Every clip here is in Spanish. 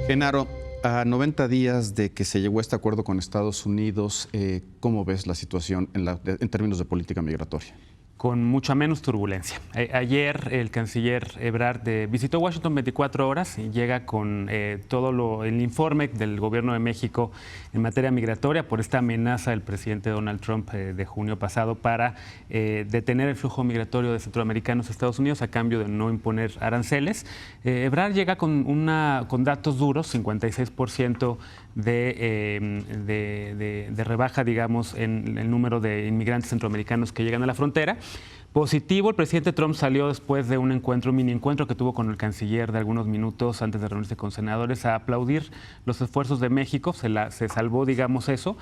Genaro, a 90 días de que se llegó a este acuerdo con Estados Unidos, ¿cómo ves la situación en términos de política migratoria? Con mucha menos turbulencia. Ayer el canciller Ebrard visitó Washington 24 horas y llega con todo el informe del gobierno de México en materia migratoria por esta amenaza del presidente Donald Trump de junio pasado para detener el flujo migratorio de centroamericanos a Estados Unidos a cambio de no imponer aranceles. Ebrard llega con datos duros, 56% de rebaja, digamos, en el número de inmigrantes centroamericanos que llegan a la frontera. Positivo, el presidente Trump salió después de un mini encuentro que tuvo con el canciller de algunos minutos antes de reunirse con senadores a aplaudir los esfuerzos de México, se salvó, digamos, eso.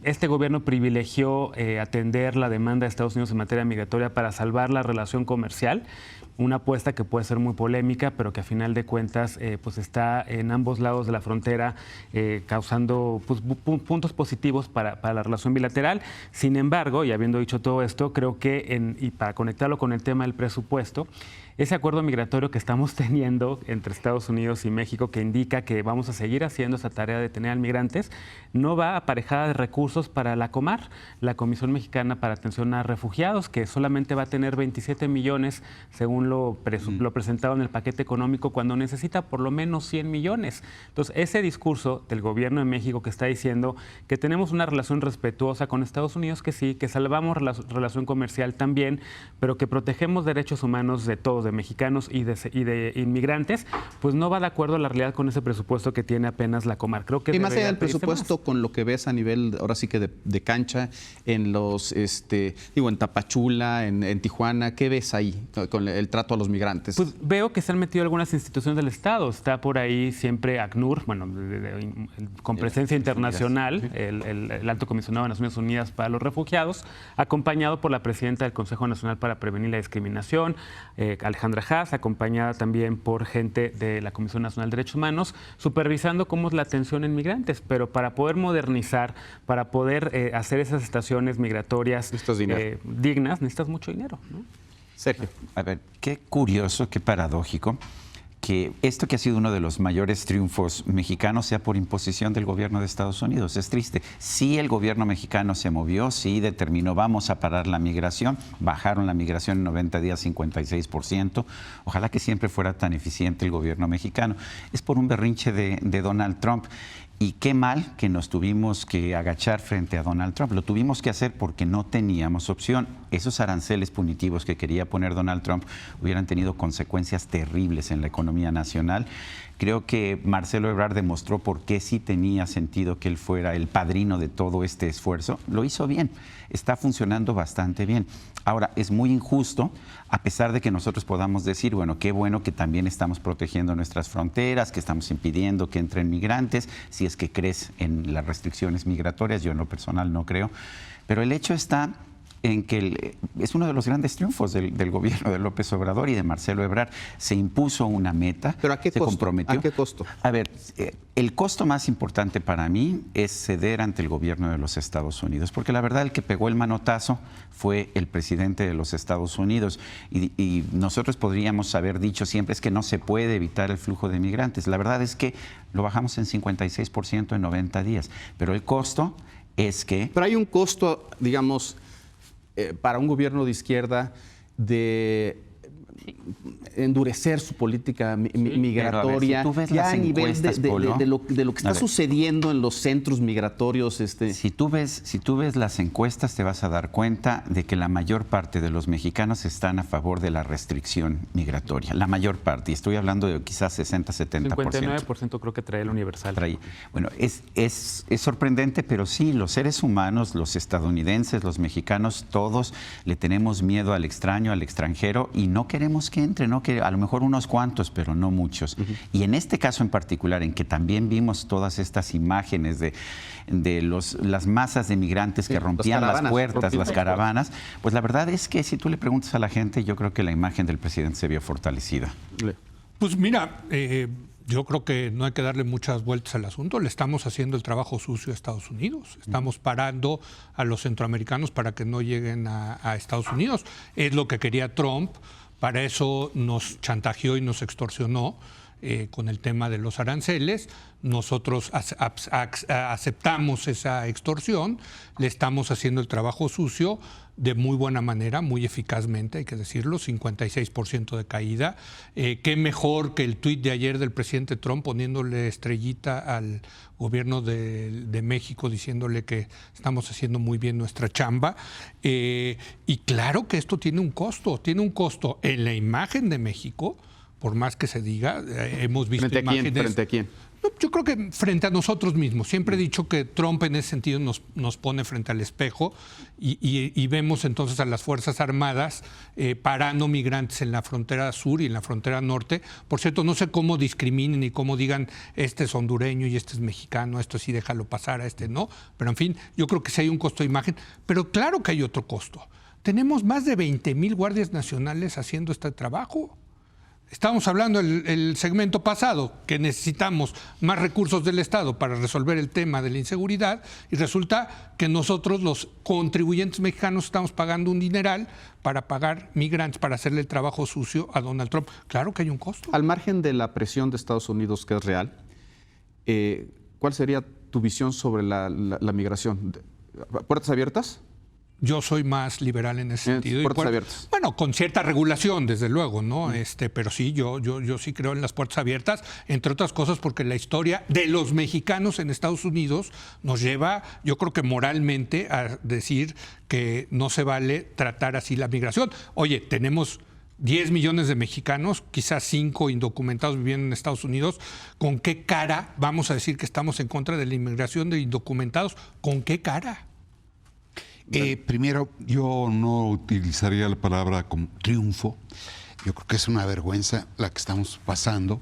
Este gobierno privilegió atender la demanda de Estados Unidos en materia migratoria para salvar la relación comercial, una apuesta que puede ser muy polémica, pero que a final de cuentas pues está en ambos lados de la frontera causando pues, puntos positivos para la relación bilateral. Sin embargo, y habiendo dicho todo esto, creo que, y para conectarlo con el tema del presupuesto, ese acuerdo migratorio que estamos teniendo entre Estados Unidos y México, que indica que vamos a seguir haciendo esa tarea de detener a migrantes, no va aparejada de recursos para la COMAR, la Comisión Mexicana para Atención a Refugiados, que solamente va a tener 27 millones, según lo presentado en el paquete económico, cuando necesita por lo menos 100 millones. Entonces, ese discurso del gobierno de México que está diciendo que tenemos una relación respetuosa con Estados Unidos, que sí, que salvamos relación comercial también, pero que protegemos derechos humanos de todos, de mexicanos y de inmigrantes, pues no va de acuerdo a la realidad con ese presupuesto que tiene apenas la COMAR. Creo que y más allá del presupuesto, con lo que ves a nivel, ahora sí que de cancha, en los, en Tapachula, en Tijuana, ¿qué ves ahí con el trato a los migrantes? Pues veo que se han metido algunas instituciones del Estado. Está por ahí siempre ACNUR, bueno, con presencia internacional, el Alto Comisionado de Naciones Unidas para los Refugiados, acompañado por la presidenta del Consejo Nacional para Prevenir la Discriminación, Alejandra Haas, acompañada también por gente de la Comisión Nacional de Derechos Humanos, supervisando cómo es la atención en migrantes. Pero para poder modernizar, para poder hacer esas estaciones migratorias dignas, necesitas mucho dinero, ¿no? Sergio. A ver, qué curioso, qué paradójico que esto que ha sido uno de los mayores triunfos mexicanos sea por imposición del gobierno de Estados Unidos. Es triste. Sí, el gobierno mexicano se movió, sí determinó vamos a parar la migración, bajaron la migración en 90 días 56%. Ojalá que siempre fuera tan eficiente el gobierno mexicano. Es por un berrinche de Donald Trump. Y qué mal que nos tuvimos que agachar frente a Donald Trump. Lo tuvimos que hacer porque no teníamos opción. Esos aranceles punitivos que quería poner Donald Trump hubieran tenido consecuencias terribles en la economía nacional. Creo que Marcelo Ebrard demostró por qué sí tenía sentido que él fuera el padrino de todo este esfuerzo. Lo hizo bien, está funcionando bastante bien. Ahora, es muy injusto, a pesar de que nosotros podamos decir, bueno, qué bueno que también estamos protegiendo nuestras fronteras, que estamos impidiendo que entren migrantes, si es que crees en las restricciones migratorias, yo en lo personal no creo, pero el hecho está en que es uno de los grandes triunfos del gobierno de López Obrador y de Marcelo Ebrard. Se impuso una meta, ¿pero a qué se costo? comprometió. ¿A qué costo? A ver, el costo más importante para mí es ceder ante el gobierno de los Estados Unidos, porque la verdad el que pegó el manotazo fue el presidente de los Estados Unidos y nosotros podríamos haber dicho siempre es que no se puede evitar el flujo de migrantes. La verdad es que lo bajamos en 56% en 90 días, pero el costo es que... Pero hay un costo, digamos, para un gobierno de izquierda de endurecer su política migratoria, pero a ver, si tú ves ya las a nivel encuestas, de lo que está sucediendo en los centros migratorios. Si tú ves las encuestas, te vas a dar cuenta de que la mayor parte de los mexicanos están a favor de la restricción migratoria. La mayor parte, y estoy hablando de quizás 60-70%. 59% creo que trae el Universal. Bueno, es sorprendente, pero sí, los seres humanos, los estadounidenses, los mexicanos, todos le tenemos miedo al extraño, al extranjero, y no queremos que entre, ¿no? Que a lo mejor unos cuantos, pero no muchos. Y en este caso en particular, en que también vimos todas estas imágenes de las masas de migrantes que rompían las puertas, las caravanas, pues la verdad es que si tú le preguntas a la gente, yo creo que la imagen del presidente se vio fortalecida. Pues mira, yo creo que no hay que darle muchas vueltas al asunto. Le estamos haciendo el trabajo sucio a Estados Unidos. Estamos parando a los centroamericanos para que no lleguen a Estados Unidos. Es lo que quería Trump. Para eso nos chantajeó y nos extorsionó. con el tema de los aranceles. Nosotros aceptamos esa extorsión, le estamos haciendo el trabajo sucio de muy buena manera, muy eficazmente, hay que decirlo, 56% de caída. Qué mejor que el tuit de ayer del presidente Trump poniéndole estrellita al gobierno de México, diciéndole que estamos haciendo muy bien nuestra chamba. Y claro que esto tiene un costo en la imagen de México, por más que se diga, hemos visto imágenes... ¿Frente a quién? Yo creo que frente a nosotros mismos. Siempre he dicho que Trump en ese sentido nos pone frente al espejo y vemos entonces a las Fuerzas Armadas parando migrantes en la frontera sur y en la frontera norte. Por cierto, no sé cómo discriminen y cómo digan este es hondureño y este es mexicano, esto sí déjalo pasar, a este no. Pero en fin, yo creo que sí hay un costo de imagen. Pero claro que hay otro costo. Tenemos más de 20,000 guardias nacionales haciendo este trabajo. Estábamos hablando el segmento pasado que necesitamos más recursos del Estado para resolver el tema de la inseguridad y resulta que nosotros los contribuyentes mexicanos estamos pagando un dineral para pagar migrantes, para hacerle el trabajo sucio a Donald Trump. Claro que hay un costo. Al margen de la presión de Estados Unidos, que es real, ¿cuál sería tu visión sobre la migración? ¿Puertas abiertas? Yo soy más liberal en ese sentido. Puertas abiertas. Bueno, con cierta regulación, desde luego, ¿no? Pero sí, yo sí creo en las puertas abiertas, entre otras cosas porque la historia de los mexicanos en Estados Unidos nos lleva, yo creo que moralmente, a decir que no se vale tratar así la migración. Oye, tenemos 10 millones de mexicanos, quizás 5 indocumentados viviendo en Estados Unidos. ¿Con qué cara vamos a decir que estamos en contra de la inmigración de indocumentados? ¿Con qué cara? Primero, yo no utilizaría la palabra como triunfo. Yo creo que es una vergüenza la que estamos pasando.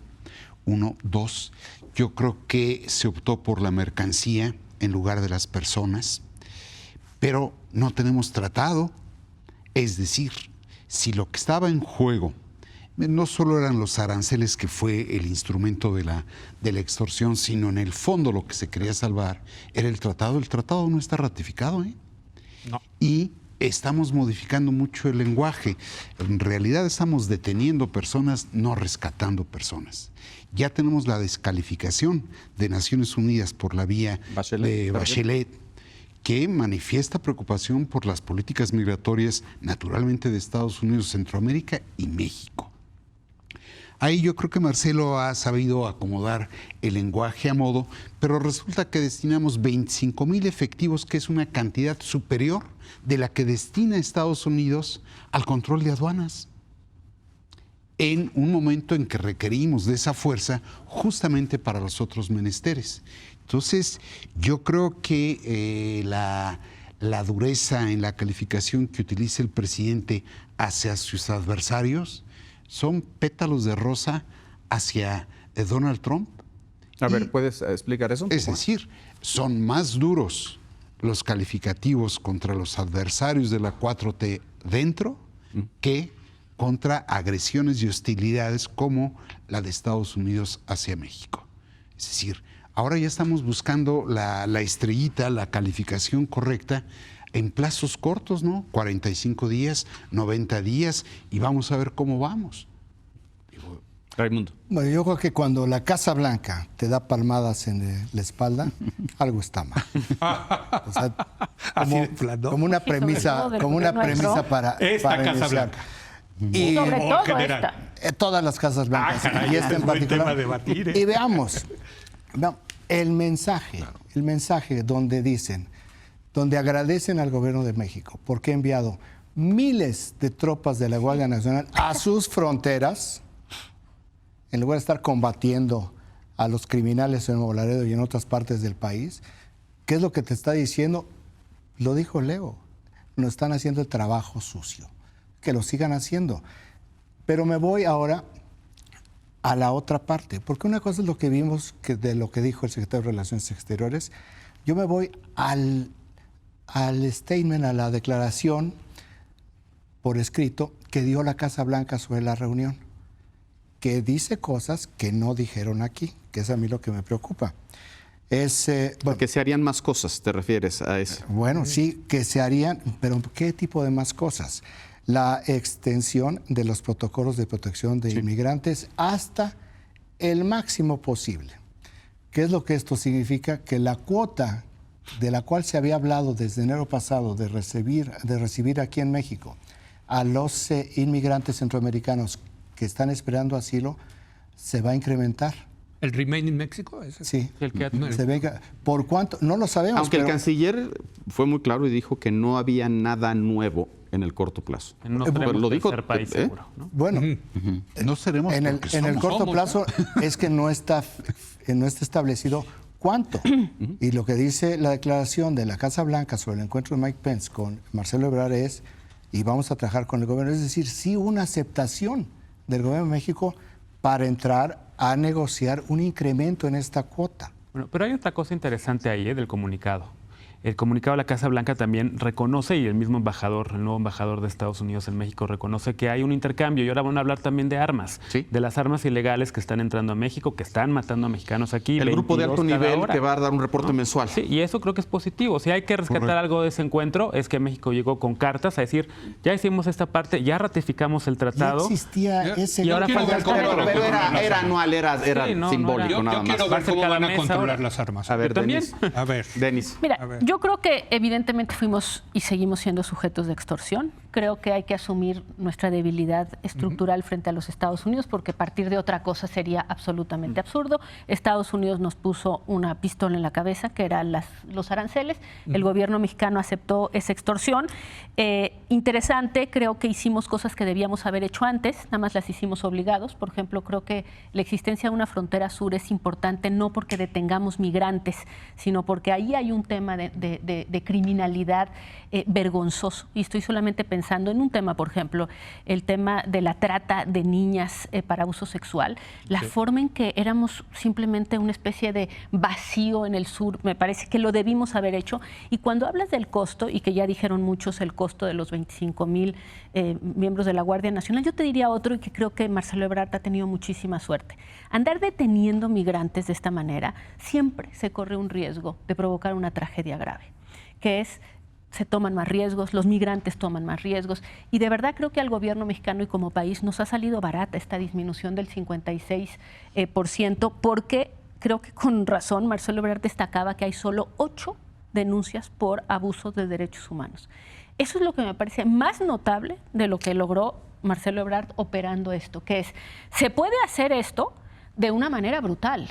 1, 2, yo creo que se optó por la mercancía en lugar de las personas, pero no tenemos tratado. Es decir, si lo que estaba en juego no solo eran los aranceles, que fue el instrumento de la extorsión, sino en el fondo lo que se quería salvar era el tratado. El tratado no está ratificado, ¿eh? No. Y estamos modificando mucho el lenguaje. En realidad estamos deteniendo personas, no rescatando personas. Ya tenemos la descalificación de Naciones Unidas por la vía de Bachelet, que manifiesta preocupación por las políticas migratorias, naturalmente, de Estados Unidos, Centroamérica y México. Ahí yo creo que Marcelo ha sabido acomodar el lenguaje a modo, pero resulta que destinamos 25,000 efectivos, que es una cantidad superior de la que destina Estados Unidos al control de aduanas, en un momento en que requerimos de esa fuerza justamente para los otros menesteres. Entonces, yo creo que la dureza en la calificación que utiliza el presidente hacia sus adversarios son pétalos de rosa hacia Donald Trump. A ver, ¿puedes explicar eso? Es decir, son más duros los calificativos contra los adversarios de la 4T dentro que contra agresiones y hostilidades como la de Estados Unidos hacia México. Es decir, ahora ya estamos buscando la estrellita, la calificación correcta en plazos cortos, ¿no? 45 días, 90 días, y vamos a ver cómo vamos. Raimundo. Bueno, yo creo que cuando la Casa Blanca te da palmadas en la espalda, algo está mal. O sea, como una premisa, para Casa iniciar. Blanca. Y sobre todo general. todas las Casas Blancas. Caray, y esta en buen particular. tema a debatir, ¿eh? Y veamos el mensaje donde agradecen al gobierno de México porque ha enviado miles de tropas de la Guardia Nacional a sus fronteras, en lugar de estar combatiendo a los criminales en Nuevo Laredo y en otras partes del país. ¿Qué es lo que te está diciendo? Lo dijo Leo, nos están haciendo el trabajo sucio, que lo sigan haciendo. Pero me voy ahora a la otra parte, porque una cosa es lo que vimos de lo que dijo el secretario de Relaciones Exteriores. Yo me voy al statement, a la declaración por escrito que dio la Casa Blanca sobre la reunión, que dice cosas que no dijeron aquí, que es a mí lo que me preocupa. Que se harían más cosas, ¿te refieres a eso? Bueno, sí, que se harían, pero ¿qué tipo de más cosas? La extensión de los protocolos de protección de inmigrantes hasta el máximo posible. ¿Qué es lo que esto significa? Que la cuota de la cual se había hablado desde enero pasado de recibir aquí en México a los inmigrantes centroamericanos que están esperando asilo, se va a incrementar. ¿El Remain in México? Sí. El Se ve, ¿por cuánto? No lo sabemos. Aunque el pero canciller fue muy claro y dijo que no había nada nuevo en el corto plazo. No seremos lo dijo, tercer país seguro, ¿no? Bueno, No seremos en el corto somos, plazo es que no está establecido cuánto. Y lo que dice la declaración de la Casa Blanca sobre el encuentro de Mike Pence con Marcelo Ebrard es, y vamos a trabajar con el gobierno, es decir, sí una aceptación del gobierno de México para entrar a negociar un incremento en esta cuota. Bueno, pero hay otra cosa interesante ahí, del comunicado. El comunicado de la Casa Blanca también reconoce, y el mismo embajador, el nuevo embajador de Estados Unidos en México, reconoce que hay un intercambio. Y ahora van a hablar también de armas, Sí. de las armas ilegales que están entrando a México, que están matando a mexicanos aquí. El grupo de alto 22 cada nivel hora. que va a dar un reporte mensual. Sí, y eso creo que es positivo. Si hay que rescatar algo de ese encuentro, es que México llegó con cartas a decir, ya hicimos esta parte, ya ratificamos el Ya tratado. existía ese... y ahora quiero falta ver cómo pero- van a Pero controlar las era armas. anual, era Sí, no, simbólico, no era- nada Yo más. quiero Va a ver ser cómo cada van a mes controlar ahora. las armas. A ver, también. Denis. A ver. Denis. Mira, A ver. yo creo que evidentemente fuimos y seguimos siendo sujetos de extorsión. Creo que hay que asumir nuestra debilidad estructural frente a los Estados Unidos, porque partir de otra cosa sería absolutamente absurdo. Estados Unidos nos puso una pistola en la cabeza, que eran los aranceles. El gobierno mexicano aceptó esa extorsión. Interesante, creo que hicimos cosas que debíamos haber hecho antes, nada más las hicimos obligados. Por ejemplo, creo que la existencia de una frontera sur es importante no porque detengamos migrantes, sino porque ahí hay un tema de criminalidad vergonzoso. Y estoy solamente pensando en un tema, por ejemplo, el tema de la trata de niñas para uso sexual. La forma en que éramos simplemente una especie de vacío en el sur, me parece que lo debimos haber hecho. Y cuando hablas del costo, y que ya dijeron muchos el costo de los 25,000 miembros de la Guardia Nacional, yo te diría otro, y que creo que Marcelo Ebrard ha tenido muchísima suerte. Andar deteniendo migrantes de esta manera siempre se corre un riesgo de provocar una tragedia grave, que es se toman más riesgos, los migrantes toman más riesgos, y de verdad creo que al gobierno mexicano y como país nos ha salido barata esta disminución del 56%, porque creo que con razón Marcelo Ebrard destacaba que hay solo 8 denuncias por abusos de derechos humanos. Eso es lo que me parece más notable de lo que logró Marcelo Ebrard operando esto, que es, se puede hacer esto de una manera brutal,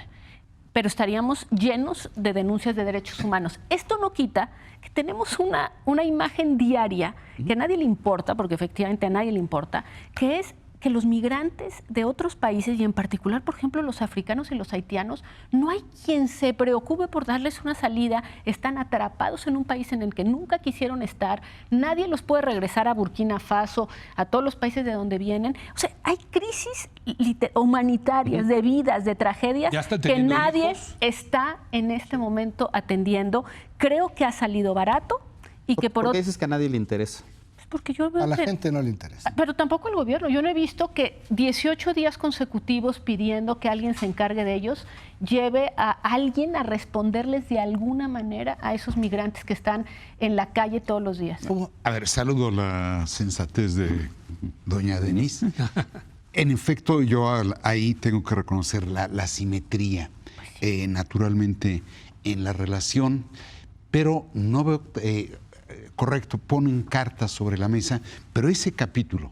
pero estaríamos llenos de denuncias de derechos humanos. Esto no quita que tenemos una imagen diaria que a nadie le importa, porque efectivamente a nadie le importa, que es que los migrantes de otros países, y en particular, por ejemplo, los africanos y los haitianos, no hay quien se preocupe por darles una salida, están atrapados en un país en el que nunca quisieron estar, nadie los puede regresar a Burkina Faso, a todos los países de donde vienen. O sea, hay crisis humanitarias, de vidas, de tragedias, ¿Ya están que teniendo nadie hijos? está en este momento atendiendo. Creo que ha salido barato y que ¿Por qué dices que a nadie le interesa? porque yo veo A la que- gente no le interesa. Pero tampoco el gobierno. Yo no he visto que 18 días consecutivos pidiendo que alguien se encargue de ellos lleve a alguien a responderles de alguna manera a esos migrantes que están en la calle todos los días. A ver, saludo la sensatez de doña Denise. En efecto, yo ahí tengo que reconocer la simetría, naturalmente, en la relación, pero no veo... correcto, ponen cartas sobre la mesa, pero ese capítulo,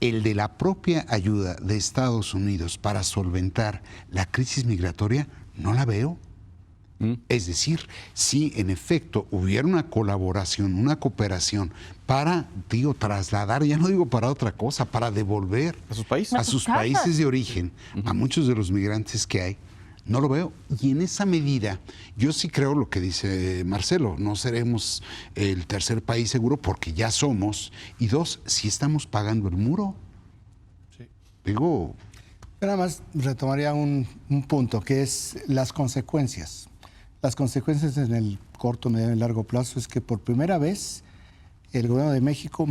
el de la propia ayuda de Estados Unidos para solventar la crisis migratoria, no la veo. Es decir, si en efecto hubiera una colaboración, una cooperación para, trasladar, ya no digo para otra cosa, para devolver ¿A sus países? a sus países de origen a muchos de los migrantes que hay, no lo veo. Y en esa medida, yo sí creo lo que dice Marcelo, no seremos el tercer país seguro porque ya somos. Y dos, si estamos pagando el muro. Digo, Pero nada más retomaría un punto, que es las consecuencias. Las consecuencias en el corto, mediano y largo plazo es que por primera vez el gobierno de México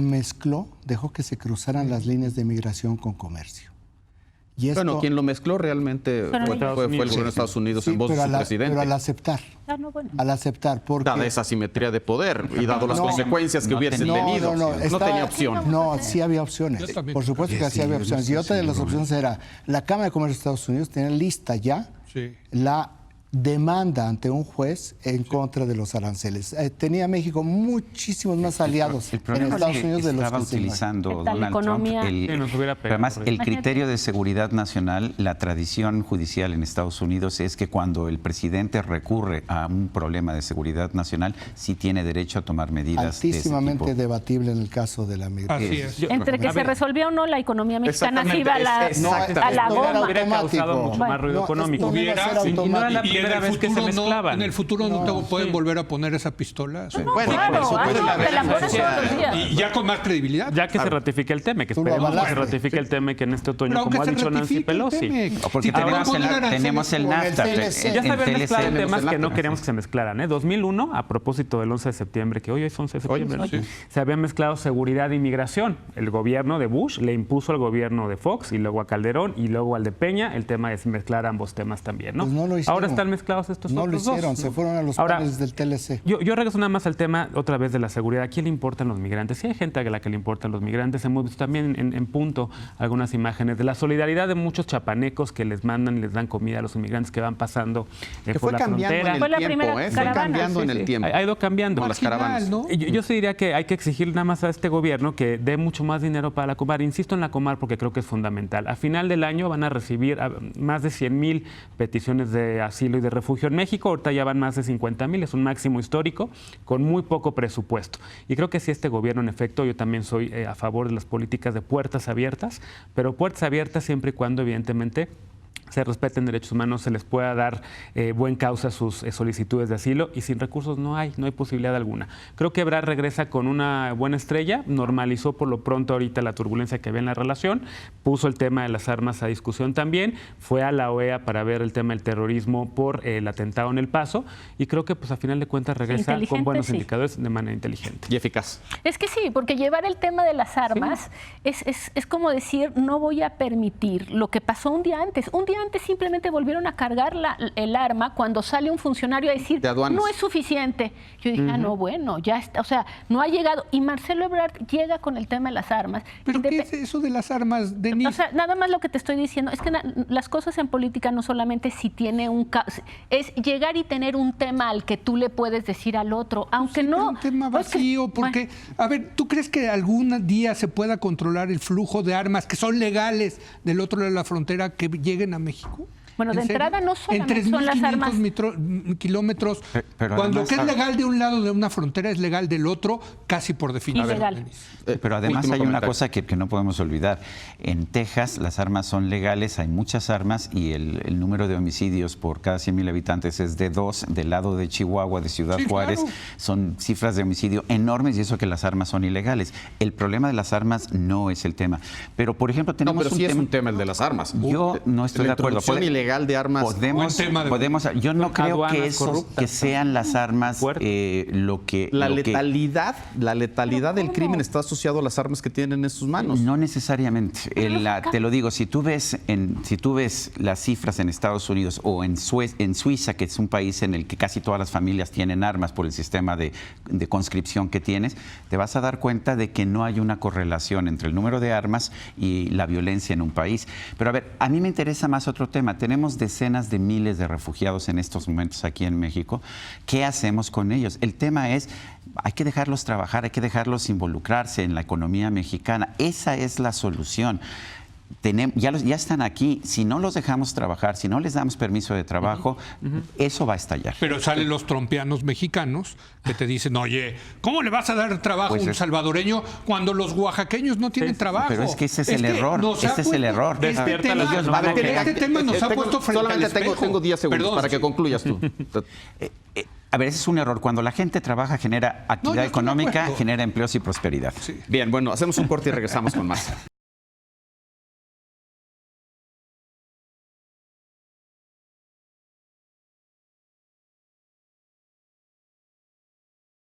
dejó que se cruzaran las líneas de migración con comercio. Y esto, Bueno, quien lo mezcló realmente Pero fue ellos. el gobierno de Estados Unidos sí, en voz de pero su presidente. pero al aceptar, porque... Dada esa asimetría de poder y dado las No, consecuencias que no hubiesen tenía- tenido, no está- tenía opción. No, sí había opciones. Yo también Por supuesto que sí había opciones. Y otra de las opciones era, la Cámara de Comercio de Estados Unidos tenía lista ya Sí. la demanda ante un juez en contra de los aranceles. Tenía México muchísimos más aliados El en problema Estados es que Unidos de los estaba que se utilizando ¿Qué tal Donald economía? Trump Sí, nos hubiera pero además pegado el horrible. criterio de seguridad nacional, la tradición judicial en Estados Unidos es que cuando el presidente recurre a un problema de seguridad nacional, sí tiene derecho a tomar medidas de ese altísimamente tipo. debatible en el caso de la migración. Así es. Entre que A se ver. resolvió o no, la economía mexicana se iba a la, Exactamente. a la esto no era goma. Hubiera causado automático. mucho más ruido No, económico. esto no iba a ser Hubiera- y no era la automático. primera vez que se mezclaban. En el futuro no te pueden volver a poner esa pistola. Bueno, Claro, por eso ah, puede no, haber te la pones influencia. todos los días. Y ya con más credibilidad. Ya que se ratifique el TEMEC, que Tú lo esperemos que se avalaste. ratifique el TEMEC en este otoño, Pero como ha aunque se dicho Nancy ratifique el Pelosi. TEMEC. O porque Si te van a tenemos, poner aranceles tenemos el con el NAFTA. TLC. Ya se habían mezclado TLC. temas que no NAFTA. queríamos que se mezclaran. 2001, a propósito del 11 de septiembre, que hoy es 11 de septiembre, ¿no? sí. Se habían mezclado seguridad e inmigración. El gobierno de Bush le impuso al gobierno de Fox y luego a Calderón y luego al de Peña el tema de mezclar ambos temas también, ¿no? Pues no lo hicieron. Ahora están mezclados estos No lo otros dos. hicieron, se fueron a los Ahora, paneles del TLC. Yo regreso nada más al tema otra vez de la seguridad. ¿A quién le importan los migrantes? Si hay gente a la que le importan los migrantes, hemos visto también en punto algunas imágenes de la solidaridad de muchos chapanecos que les mandan y les dan comida a los inmigrantes que van pasando Que por fue la cambiando frontera. en Fue el la tiempo, primera fue caravana, cambiando en el tiempo. Ha ido cambiando. Con las caravanas. ¿no? Yo sí diría que hay que exigir nada más a este gobierno que dé mucho más dinero para la Comar. Insisto en la Comar porque creo que es fundamental. A final del año van a recibir más de 100,000 peticiones de asilo y de refugio en México. Ahorita ya van más de 50,000, es un máximo histórico, con muy poco presupuesto. Y creo que si este gobierno, en efecto, yo también soy a favor de las políticas de puertas abiertas, pero puertas abiertas siempre y cuando, evidentemente, se respeten derechos humanos, se les pueda dar buen causa a sus solicitudes de asilo, y sin recursos no hay posibilidad alguna. Creo que Ebrard regresa con una buena estrella, normalizó por lo pronto ahorita la turbulencia que había en la relación, puso el tema de las armas a discusión también, fue a la OEA para ver el tema del terrorismo por el atentado en El Paso, y creo que pues a final de cuentas regresa con Inteligente, buenos sí. indicadores de manera inteligente. Y eficaz. Es que sí, porque llevar el tema de las armas es como decir, no voy a permitir lo que pasó un día antes. Un día antes simplemente volvieron a cargar el arma cuando sale un funcionario a decir, De aduanas. no es suficiente. Yo dije, no, bueno, ya está, o sea, no ha llegado. Y Marcelo Ebrard llega con el tema de las armas. ¿Pero qué es eso de las armas, Denise? O sea, nada más lo que te estoy diciendo es que las cosas en política no solamente si tiene es llegar y tener un tema al que tú le puedes decir al otro, aunque Sí, pero no... un tema pues que- vacío, porque, a ver, ¿tú crees que algún día se pueda controlar el flujo de armas que son legales del otro lado de la frontera que lleguen a México? Bueno, de ¿En serio? entrada no solamente En son las 3.500 armas. kilómetros. Pero Cuando además, que es legal de un lado de una frontera es legal del otro, casi por definición. Ilegal. Denise. Pero además último hay una comentario. cosa que no podemos olvidar. En Texas las armas son legales, hay muchas armas y el número de homicidios por cada 100,000 habitantes es de 2. Del lado de Chihuahua, de Ciudad Sí, Juárez, claro. son cifras de homicidio enormes y eso que las armas son ilegales. El problema de las armas no es el tema. Pero, por ejemplo, No, tenemos pero sí es un tema el de las armas. Yo no estoy La de acuerdo. introducción ilegal de armas. Podemos, Buen tema de- yo no creo Aduanas que corruptas. que sean las armas Fuerte. lo que... La lo que- letalidad del crimen está asociado a las armas que tienen en sus manos. No necesariamente. Te lo digo, si tú ves las cifras en Estados Unidos o en Suiza, que es un país en el que casi todas las familias tienen armas por el sistema de conscripción que tienes, te vas a dar cuenta de que no hay una correlación entre el número de armas y la violencia en un país. Pero a ver, a mí me interesa más otro tema. Tenemos decenas de miles de refugiados en estos momentos aquí en México. ¿Qué hacemos con ellos? El tema es, hay que dejarlos trabajar, hay que dejarlos involucrarse en la economía mexicana. Esa es la solución. Ya están aquí. Si no los dejamos trabajar, si no les damos permiso de trabajo, eso va a estallar. Pero salen los trompianos mexicanos que te dicen, oye, ¿cómo le vas a dar trabajo Pues a un es- salvadoreño cuando los oaxaqueños no tienen trabajo? pero es que ese es el error, nos ha ese es el error. Este Despierta tema, las ellos van a querer- este tema nos ha Tengo- puesto frente al solamente espejo. tengo 10 segundos Perdón, para que sí. concluyas tú. A ver, ese es un error. Cuando la gente trabaja, genera actividad yo estoy de económica, acuerdo. genera empleos y prosperidad. Bien, bueno, hacemos un corte y regresamos con más.